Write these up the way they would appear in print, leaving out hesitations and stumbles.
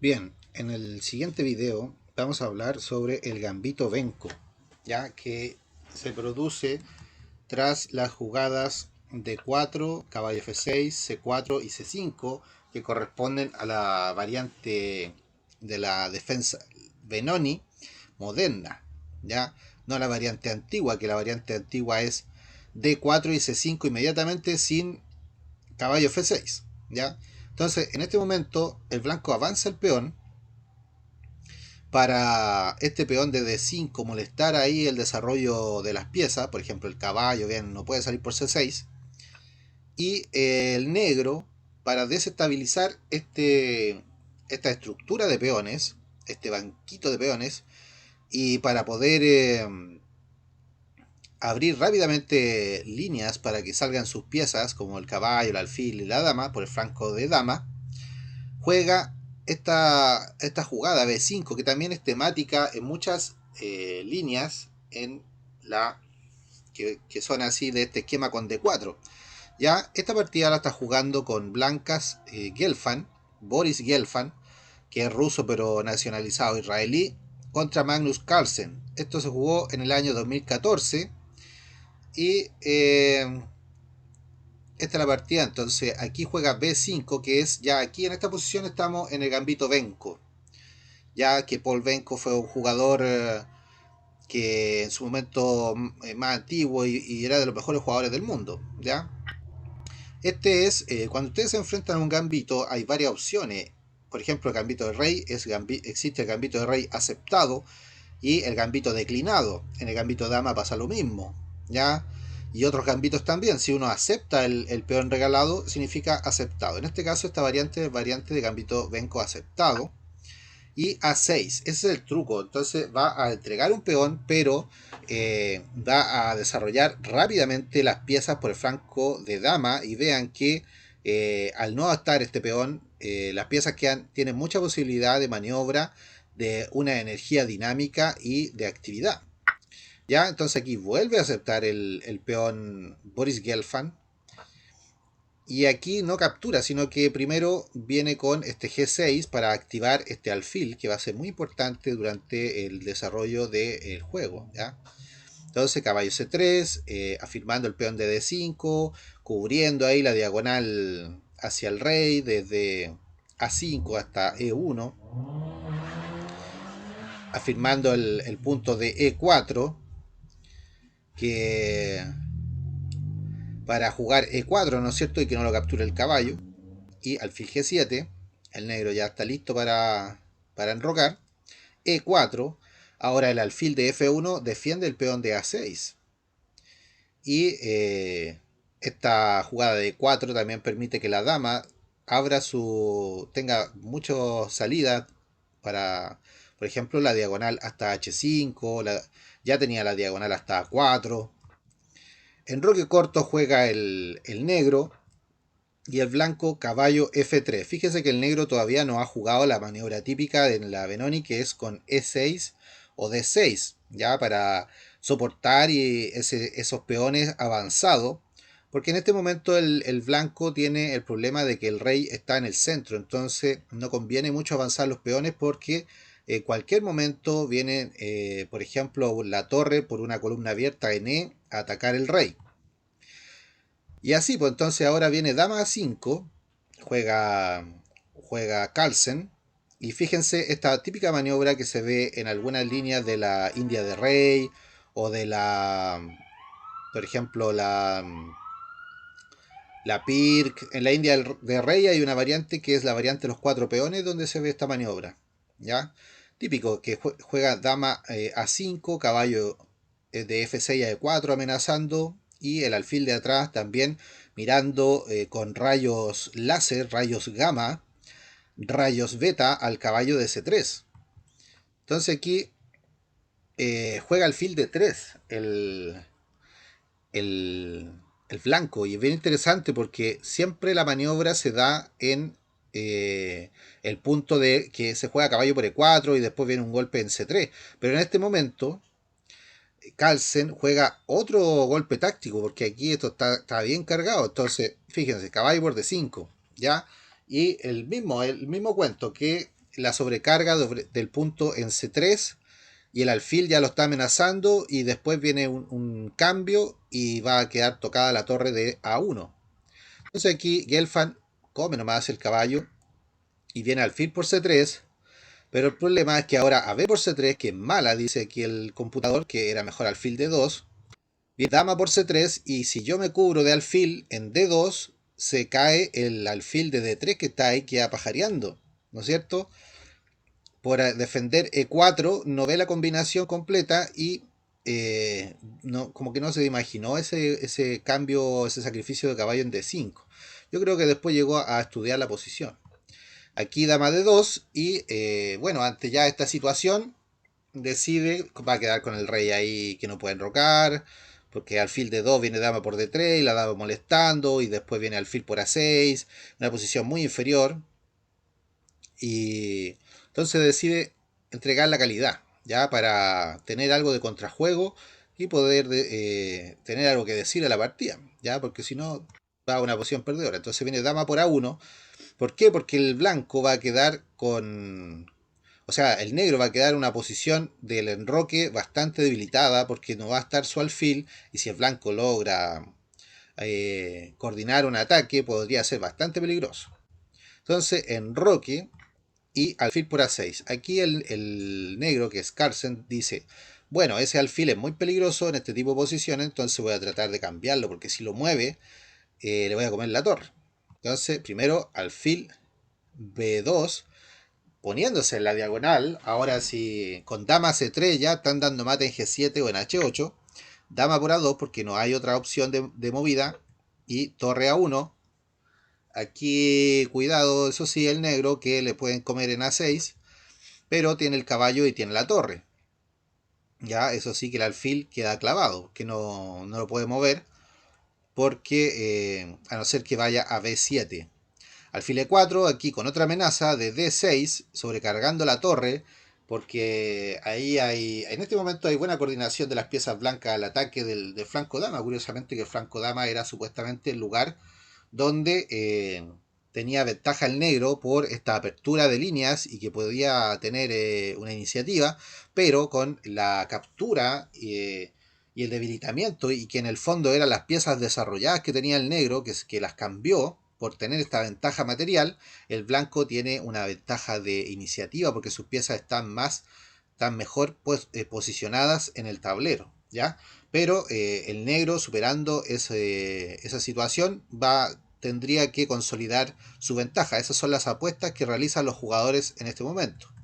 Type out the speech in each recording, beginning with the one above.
Bien, en el siguiente video vamos a hablar sobre el gambito Benko, ya que se produce tras las jugadas D4, caballo F6, C4 y C5, que corresponden a la variante de la defensa Benoni moderna, ya no la variante antigua, que la variante antigua es D4 y C5 inmediatamente sin caballo F6, ya. Entonces, en este momento, el blanco avanza el peón para este peón de D5 molestar ahí el desarrollo de las piezas. Por ejemplo, el caballo, bien, no puede salir por C6. Y el negro, para desestabilizar esta estructura de peones, este banquito de peones, y para poder abrir rápidamente líneas para que salgan sus piezas, como el caballo, el alfil y la dama, por el flanco de dama, juega esta jugada B5, que también es temática en muchas líneas en la que son así de este esquema con D4. Ya esta partida la está jugando con blancas Gelfand, Boris Gelfand, que es ruso pero nacionalizado israelí, contra Magnus Carlsen. Esto se jugó en el año 2014 y esta es la partida. Entonces aquí juega B5, que es ya aquí en esta posición estamos en el gambito Benko, ya que Paul Benko fue un jugador que en su momento más antiguo y era de los mejores jugadores del mundo, ya. Este es cuando ustedes se enfrentan a un gambito, hay varias opciones. Por ejemplo, el gambito de rey existe el gambito de rey aceptado y el gambito declinado. En el gambito de dama pasa lo mismo, ya. Y otros gambitos también. Si uno acepta el peón regalado, significa aceptado. En este caso, esta variante es variante de gambito Benko aceptado. Y A6, ese es el truco. Entonces va a entregar un peón, pero va a desarrollar rápidamente las piezas por el flanco de dama. Y vean que al no estar este peón, las piezas tienen mucha posibilidad de maniobra, de una energía dinámica y de actividad. Ya, entonces aquí vuelve a aceptar el peón Boris Gelfand. Y aquí no captura, sino que primero viene con este G6 para activar este alfil, que va a ser muy importante durante el desarrollo del juego, ¿ya? Entonces caballo C3, afirmando el peón de D5, cubriendo ahí la diagonal hacia el rey desde A5 hasta E1, afirmando el punto de E4, que para jugar E4, ¿no es cierto? Y que no lo capture el caballo. Y alfil G7, el negro ya está listo para enrocar. E4, ahora el alfil de F1 defiende el peón de A6. Y esta jugada de E4 también permite que la dama tenga muchas salidas para, por ejemplo, la diagonal hasta H5, ya tenía la diagonal hasta A4. En roque corto juega el negro, y el blanco caballo F3. Fíjese que el negro todavía no ha jugado la maniobra típica de la Benoni, que es con E6 o D6, ya para soportar esos peones avanzados, porque en este momento el blanco tiene el problema de que el rey está en el centro. Entonces no conviene mucho avanzar los peones, porque en cualquier momento viene, por ejemplo, la torre por una columna abierta en E a atacar el rey. Y así, pues entonces ahora viene dama a 5, juega Carlsen, y fíjense esta típica maniobra que se ve en algunas líneas de la India de Rey, o de por ejemplo, la Pirk. En la India de Rey hay una variante que es la variante de los 4 peones, donde se ve esta maniobra, ¿ya? Típico, que juega dama a 5, caballo de F6 a E4 amenazando, y el alfil de atrás también mirando con rayos láser, rayos gamma, rayos beta al caballo de C3. Entonces aquí juega alfil de 3 el, el blanco, y es bien interesante porque siempre la maniobra se da en el punto de que se juega caballo por E4 y después viene un golpe en C3. Pero en este momento Carlsen juega otro golpe táctico, porque aquí esto está bien cargado. Entonces, fíjense, caballo por D5, ¿ya? Y el mismo cuento, que la sobrecarga del punto en C3 y el alfil ya lo está amenazando y después viene un cambio y va a quedar tocada la torre de A1. Entonces aquí Gelfand come nomás el caballo y viene alfil por C3, pero el problema es que ahora a B por C3, que es mala, dice aquí el computador, que era mejor alfil D2, viene dama por C3 y si yo me cubro de alfil en D2, se cae el alfil de D3 que está ahí, queda pajareando, ¿no es cierto? Por defender E4 no ve la combinación completa y no, como que no se imaginó ese cambio, ese sacrificio de caballo en D5. Yo creo que después llegó a estudiar la posición. Aquí dama D2 y bueno, ante ya esta situación decide, va a quedar con el rey ahí que no puede enrocar, porque alfil D2 viene dama por D3 y la dama molestando y después viene alfil por A6, una posición muy inferior y entonces decide entregar la calidad, ya para tener algo de contrajuego y poder tener algo que decir a la partida, ya porque si no va a una posición perdedora. Entonces viene dama por A1. ¿Por qué? Porque el blanco va a quedar con... O sea, el negro va a quedar en una posición del enroque bastante debilitada porque no va a estar su alfil y si el blanco logra coordinar un ataque podría ser bastante peligroso. Entonces, enroque y alfil por A6. Aquí el negro, que es Carlsen, dice, bueno, ese alfil es muy peligroso en este tipo de posiciones, entonces voy a tratar de cambiarlo, porque si lo mueve, le voy a comer la torre. Entonces, primero alfil B2, poniéndose en la diagonal, ahora si con dama C3 ya están dando mate en G7 o en H8, dama por A2 porque no hay otra opción de movida, y torre A1. Aquí, cuidado, eso sí, el negro, que le pueden comer en A6, pero tiene el caballo y tiene la torre. Ya, eso sí que el alfil queda clavado, que no lo puede mover, porque a no ser que vaya a B7. Alfil E4, aquí con otra amenaza de D6, sobrecargando la torre, porque ahí en este momento hay buena coordinación de las piezas blancas al ataque del flanco dama. Curiosamente que el flanco dama era supuestamente el lugar donde tenía ventaja el negro por esta apertura de líneas y que podía tener una iniciativa, pero con la captura y el debilitamiento, y que en el fondo eran las piezas desarrolladas que tenía el negro, que las cambió por tener esta ventaja material, el blanco tiene una ventaja de iniciativa porque sus piezas están mejor posicionadas en el tablero, ¿ya? Pero el negro, superando esa situación, tendría que consolidar su ventaja. Esas son las apuestas que realizan los jugadores en este momento.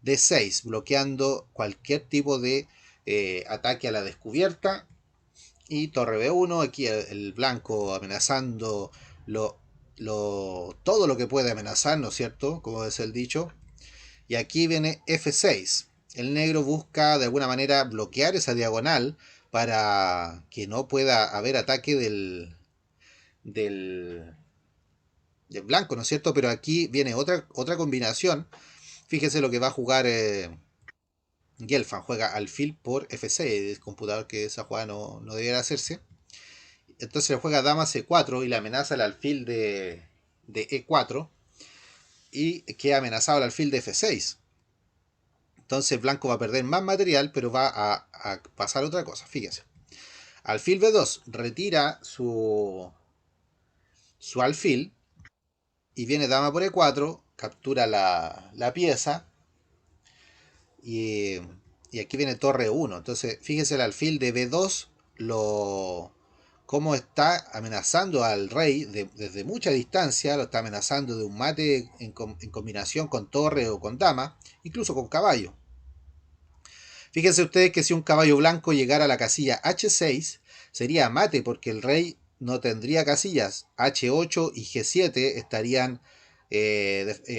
D6, bloqueando cualquier tipo de ataque a la descubierta. Y torre B1, aquí el blanco amenazando todo lo que puede amenazar, ¿no es cierto? Como es el dicho. Y aquí viene F6. El negro busca de alguna manera bloquear esa diagonal para que no pueda haber ataque del, del blanco, ¿no es cierto? Pero aquí viene otra combinación. Fíjese lo que va a jugar Gelfand. Juega alfil por F6. El computador, que esa jugada no debiera hacerse. Entonces le juega dama C4 y le amenaza el alfil de E4. Y queda amenazado el alfil de F6. Entonces blanco va a perder más material, pero va a pasar otra cosa. Fíjense. Alfil B2 retira su alfil y viene dama por E4, captura la pieza y, y aquí viene torre 1. Entonces fíjense el alfil de B2, cómo está amenazando al rey desde mucha distancia, lo está amenazando de un mate en combinación con torre o con dama, incluso con caballo. Fíjense ustedes que si un caballo blanco llegara a la casilla H6, sería mate porque el rey no tendría casillas. H8 y G7 estarían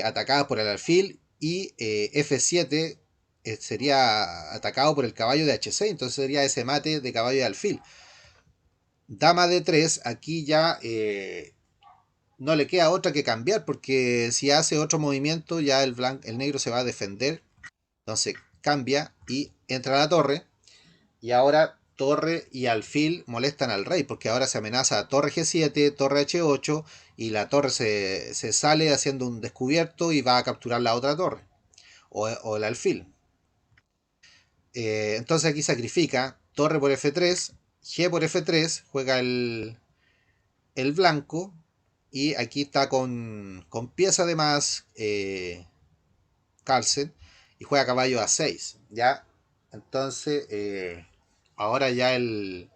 atacadas por el alfil y F7 sería atacado por el caballo de H6, entonces sería ese mate de caballo de alfil. Dama D3, aquí ya no le queda otra que cambiar, porque si hace otro movimiento ya el negro se va a defender. Entonces cambia y entra a la torre. Y ahora torre y alfil molestan al rey, porque ahora se amenaza torre G7, torre H8, y la torre se sale haciendo un descubierto y va a capturar la otra torre, o el alfil. Entonces aquí sacrifica torre por F3, G por F3, juega el blanco, y aquí está con pieza además Carlsen, y juega caballo A6, ¿ya? Entonces, ahora ya el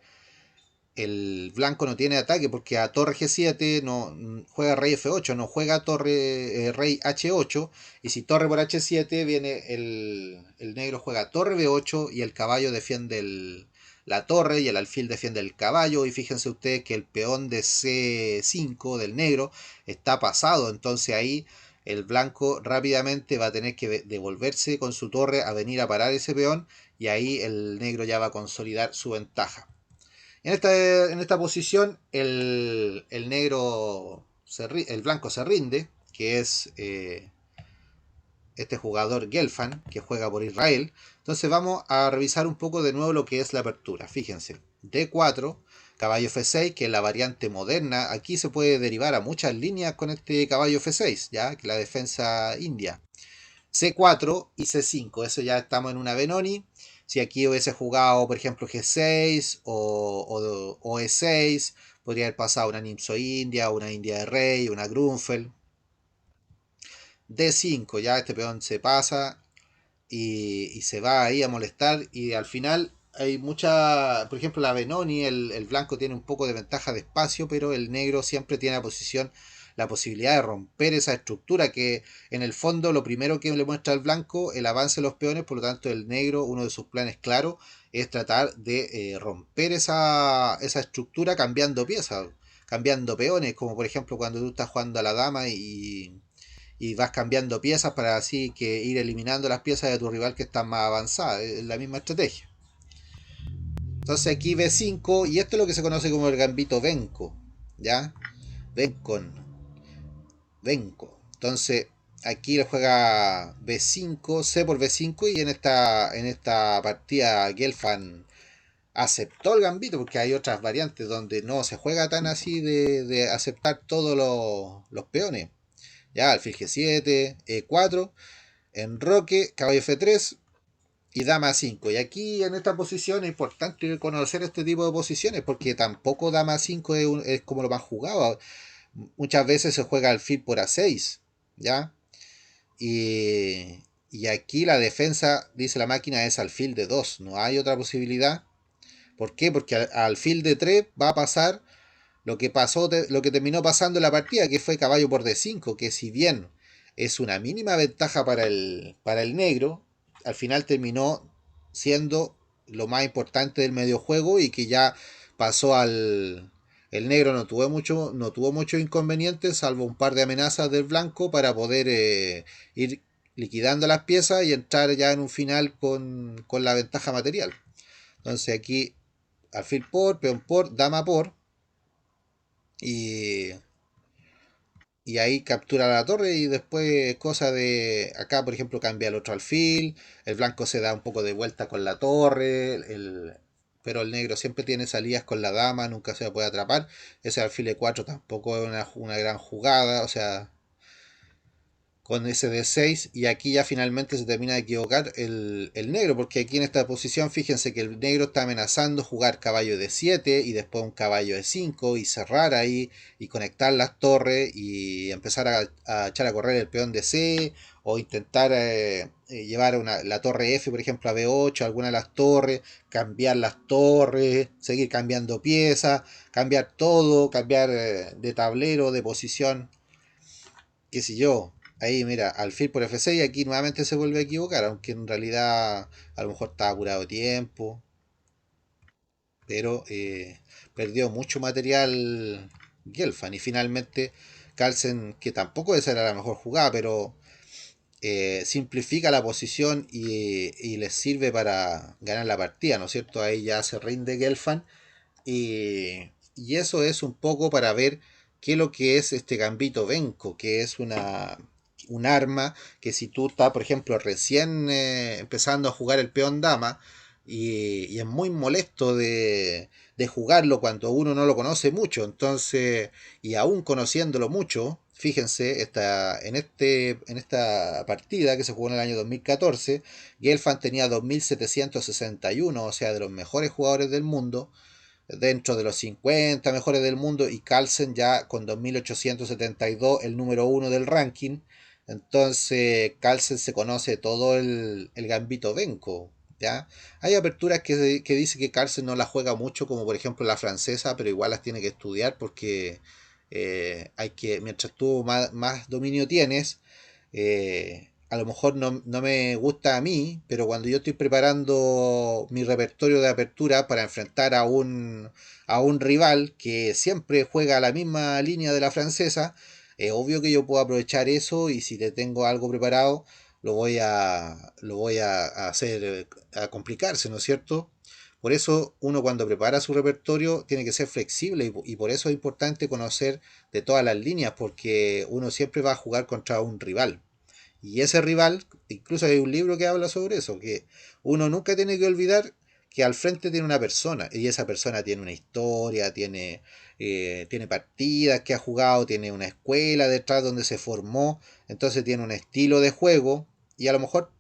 blanco no tiene ataque porque a torre G7 no juega rey F8, no juega torre rey H8, y si torre por H7 viene el negro juega torre B8 y el caballo defiende la torre y el alfil defiende el caballo, y fíjense ustedes que el peón de C5 del negro está pasado, entonces ahí el blanco rápidamente va a tener que devolverse con su torre a venir a parar ese peón, y ahí el negro ya va a consolidar su ventaja. En esta posición el negro, el blanco se rinde, que es este jugador Gelfand, que juega por Israel. Entonces vamos a revisar un poco de nuevo lo que es la apertura. Fíjense, D4, caballo F6, que es la variante moderna. Aquí se puede derivar a muchas líneas con este caballo F6, ya que la defensa india. C4 y C5, eso ya estamos en una Benoni. Si aquí hubiese jugado, por ejemplo, G6 o E6, podría haber pasado una Nimzo India, una India de Rey, una Grunfeld. D5, ya este peón se pasa y se va ahí a molestar, y al final hay mucha, por ejemplo, la Benoni, el blanco tiene un poco de ventaja de espacio, pero el negro siempre tiene la posibilidad de romper esa estructura, que en el fondo lo primero que le muestra al blanco el avance de los peones. Por lo tanto el negro, uno de sus planes claros es tratar de romper esa estructura cambiando piezas, cambiando peones, como por ejemplo cuando tú estás jugando a la dama y vas cambiando piezas para así que ir eliminando las piezas de tu rival que están más avanzadas. Es la misma estrategia. Entonces aquí B5, y esto es lo que se conoce como el gambito Venco, ¿ya? Vencon, Venco. Entonces aquí le juega B5, C por B5, y en esta partida Gelfand aceptó el gambito, porque hay otras variantes donde no se juega tan así de aceptar todos los peones. Ya, alfil G7, E4, enroque, caballo F3 y dama 5. Y aquí en esta posición es importante conocer este tipo de posiciones, porque tampoco dama 5 es como lo más jugado. Muchas veces se juega alfil por A6, ¿ya? Y aquí la defensa, dice la máquina, es alfil de 2. No hay otra posibilidad. ¿Por qué? Porque alfil de 3 va a pasar lo que terminó pasando en la partida, que fue caballo por D5, que si bien es una mínima ventaja para el negro, al final terminó siendo lo más importante del medio juego, y que ya pasó el negro no tuvo mucho inconveniente, salvo un par de amenazas del blanco para poder ir liquidando las piezas y entrar ya en un final con la ventaja material. Entonces aquí alfil por, peón por, dama por, y, y ahí captura la torre, y después cosa de acá, por ejemplo, cambia el otro alfil, el blanco se da un poco de vuelta con la torre, pero el negro siempre tiene salidas con la dama, nunca se la puede atrapar. Ese alfil E4 tampoco es una gran jugada, o sea, con ese D6, y aquí ya finalmente se termina de equivocar el negro, porque aquí en esta posición fíjense que el negro está amenazando jugar caballo D7 y después un caballo D5 y cerrar ahí y conectar las torres y empezar a echar a correr el peón DC, o intentar llevar la torre F, por ejemplo, a B8, alguna de las torres, cambiar las torres, seguir cambiando piezas, cambiar todo, cambiar de tablero, de posición, qué sé yo. Ahí, mira, alfil por F6, aquí nuevamente se vuelve a equivocar, aunque en realidad a lo mejor estaba curado de tiempo, pero perdió mucho material Gelfand, y finalmente Carlsen, que tampoco esa era la mejor jugada, pero simplifica la posición y les sirve para ganar la partida, ¿no es cierto? Ahí ya se rinde Gelfand, y eso es un poco para ver qué es lo que es este gambito Venco, que es un arma que si tú estás, por ejemplo, recién empezando a jugar el peón dama, y es muy molesto de jugarlo cuando uno no lo conoce mucho. Entonces, y aún conociéndolo mucho, fíjense, en esta partida que se jugó en el año 2014, Gelfand tenía 2761, o sea, de los mejores jugadores del mundo, dentro de los 50 mejores del mundo, y Carlsen ya con 2872, el número uno del ranking. Entonces Carlsen se conoce todo el gambito Benko. ¿Ya? Hay aperturas que dice que Carlsen no la juega mucho, como por ejemplo la francesa, pero igual las tiene que estudiar porque mientras tú más dominio tienes, a lo mejor no me gusta a mí, pero cuando yo estoy preparando mi repertorio de apertura para enfrentar a un rival que siempre juega la misma línea de la francesa, es obvio que yo puedo aprovechar eso y si le tengo algo preparado, lo voy a hacer a complicarse, ¿no es cierto? Por eso uno cuando prepara su repertorio tiene que ser flexible y por eso es importante conocer de todas las líneas, porque uno siempre va a jugar contra un rival. Y ese rival, incluso hay un libro que habla sobre eso, que uno nunca tiene que olvidar que al frente tiene una persona, y esa persona tiene una historia, tiene partidas que ha jugado, tiene una escuela detrás donde se formó, entonces tiene un estilo de juego, y a lo mejor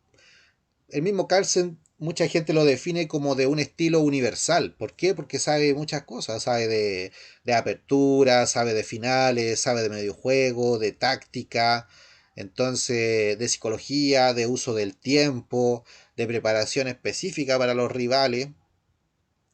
el mismo Carlsen, mucha gente lo define como de un estilo universal. ¿Por qué? Porque sabe muchas cosas. Sabe de apertura, sabe de finales, sabe de medio juego, de táctica, entonces de psicología, de uso del tiempo, de preparación específica para los rivales.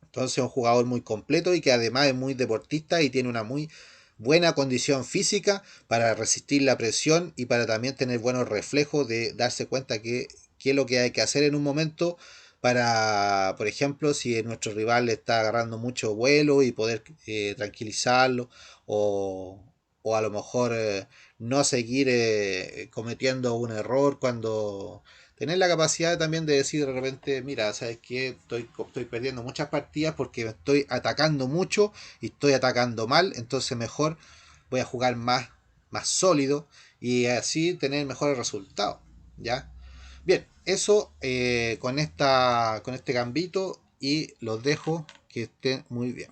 Entonces es un jugador muy completo y que además es muy deportista y tiene una muy buena condición física para resistir la presión y para también tener buenos reflejos de darse cuenta que qué es lo que hay que hacer en un momento para, por ejemplo, si nuestro rival está agarrando mucho vuelo y poder tranquilizarlo o, o a lo mejor no seguir cometiendo un error cuando tener la capacidad también de decir de repente, mira, ¿sabes qué? Estoy perdiendo muchas partidas porque me estoy atacando mucho y estoy atacando mal, entonces mejor voy a jugar más sólido y así tener mejores resultados, ¿ya? Bien, eso con este gambito y los dejo que estén muy bien.